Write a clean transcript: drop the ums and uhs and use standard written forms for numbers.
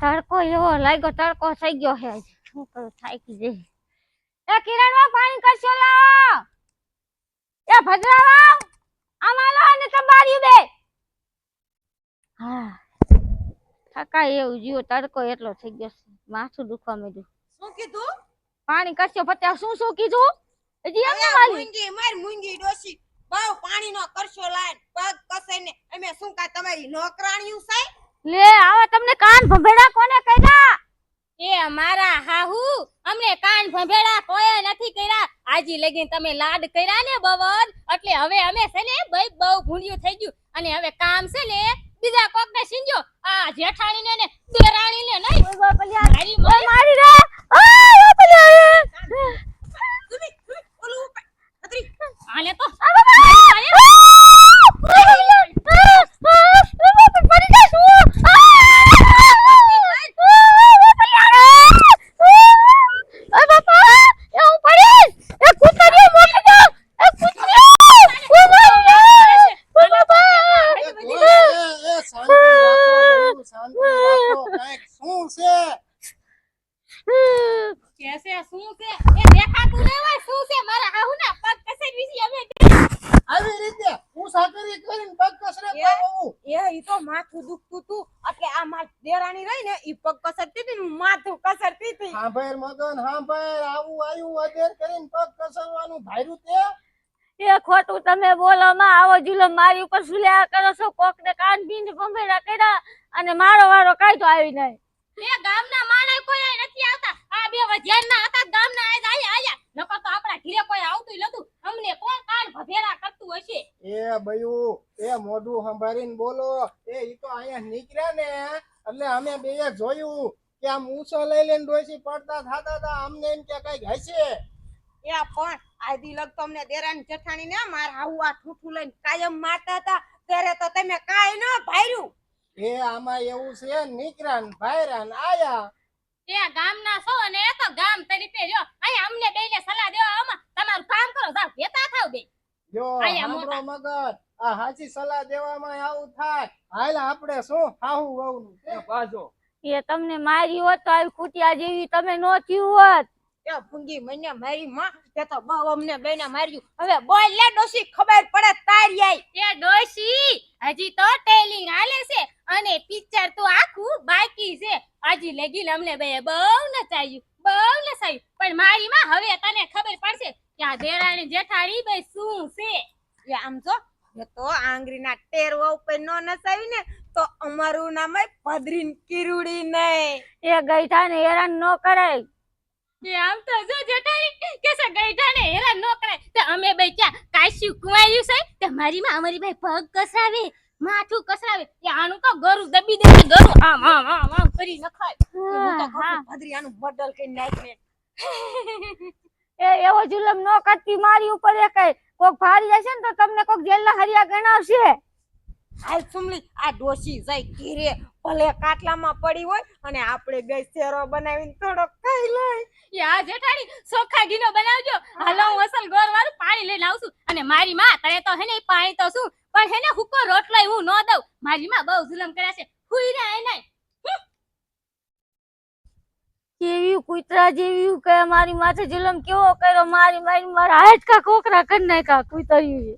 તડકો એવો લાગ્યો, તડકો થઈ ગયો છે. શું કરું, થાકી જઈ. એ કિરણમાં પાણી કરશો લાવો. એ ભદ્રાવાવ આમાં લો ને તમારી બે. હા થકાય એવું જીવો, તડકો એટલો થઈ ગયો છે, માથું દુખવા માંડ્યું. શું કીધું? પાણી કરશો પત્યા. શું કીધું? હજી એમ ને મૂંગી માર મૂંગી ડોસી બહુ પાણી નો કરશો લાઈન પગ કસાઈને અમે શું કા તમારી નોકરાણીયું છે? લે આવા તમને કાન ભંભેડા કોને કર્યા? એ મારા હાહુ અમને કાન ભંભેડા કોઈ નથી કર્યા. આજી લગીન તમે લાડ કર્યા ને બવદ, એટલે હવે અમે છે ને બહુ ભૂંડિયું થઈ ગયું. અને હવે કામ છે ને બીજા કોક ને સિંજો. આ જેઠાણી ને દેરાણી ને નહીં મારી રે. આ પલ્યા તમે ઓલું અતરી આલે તો કેસે શું છે એ દેખાતું ન હોય શું છે મારા હાહુ ના પગ કસેરી છે અમે આવી રીતે હું સાકરી કરીને પગ કસરે પાવું. એ ઈ તો માથું દુખતું તું એટલે આ માર દેરાણી રહી ને ઈ પગ કસરતી હતી ને માથું કસરતી હતી. હા ભાઈ મગન, હા ભાઈ આવું આયું અધેર કરીને પગ કસરવાનું ભાઈરું તે. એ ખોટું તમે બોલો માં. આવો જુલમ મારી ઉપર સુલ્યા કરો છો. કોક ને કાન ભીંડ ભંભેડા કર્યા અને મારો વારો કાઈ તો આવી નહીં. એ ગામના માણસ કોઈ નથી આવતા. આ બે વજ્યાના હતા ગામના આજ આયા નકર તો આપડા ઘરે કોઈ આવતું નતું. અમને કોણ કાન ભભેરા કરતું હશે? એ બયું એ મોઢું સંભાળીને બોલો. ઈ તો અહીંયા નીકળ્યા ને એટલે અમે બેય જોયું કે આમ ઊંચો લઈ લઈને ડોસી પડતા થાતા હતા. અમને એમ કે કઈ હશે. એ પણ આદી લગ તો અમને દેરાણી જેઠાણી ને માર હાઉ આ ઠૂઠું લઈને કાયમ મારતા હતા ત્યારે તો તમે કાઈ ન ભાર્યું. એ આમાં એવું છે નીકળ્યા ને ભાયરા ને આયા. એ ગામના છો અને એ તો ગામ તરીકે જો અહીં અમને બેને સલાહ દેવા આમાં તમારું કામ કરો જાવ બેતા થાવ બે. જો હાંભળો મગર, આ હાચી સલાહ દેવામાં આવું થાય. હાલ આપણે શું હાહુ વહુનું છે બાજો. એ તમને મારી હોત તો આવી કુટિયા જેવી તમે નો થયું હોત. એ ભૂંગી મને મારી માં તે તો બહુ અમને બેને માર્યું. હવે બોલ લે ડોસી ખબર પડે તારી આઈ. એ ડોશી હજી તો ટેલિંગ હાલે છે અને પિક્ચર તો આખું બાકી છે. હજી લગીન અમને બે બહુ નચાયું બહુ નચાયું. પણ મારી માં હવે તને ખબર પડશે કે આ દેરાણી જેઠાણી બે શું છે. એ આમ જો એ તો આંગળીના ટેરવા ઉપર નો નસાવી ને તો અમારું નામ ભદ્રીન કિરુડી નહીં. એ ગઈઠા ને હેરાન નો કરાય. એ આમ તો જો જેઠાણી કે છે ગઈઠાને હેરાન નો કરે તો અમે બે ક્યાં કાશ્યું કુવાયું છે તે મારી માં અમારી ભાઈ પગ કસરાવે માથું કસરાવે. એ આનું તો ગરું દબી દે ગરું આમ આમ આમ આમ કરી નખાય. હું તો કહું ભદ્રી આનું બદલ કરી નાખે. એ એવો જુલમ નો કરતી મારી ઉપર. એ કઈ કોક ભારી જશે ને તો તમને કોક જેલના હરિયા ગણાવશે. હાલ સુમલી આ ડોસી જાય ઘીરે ભલે કાટલામાં પડી હોય અને આપણે બે શેરો બનાવીને થોડો ખાઈ લઈ. એ આ જેઠાણી સોખા ઘીનો બનાવજો. હાલો હું અસલ ગોર વાળું પાણી લઈને આવશું. અને મારી માં તને તો હે ને પાણી તો શું પણ હે ને હુકો રોટલો હું ન દઉં. મારી માં બહુ જુલમ કર્યા છે. હુઈ રે આય નહીં કેવી કુતરા જેવી કે મારી માથે જુલમ કેવો કર્યો. મારી મારા હાથ કા કોકરા કરી નાખ્યા કુતર્યું.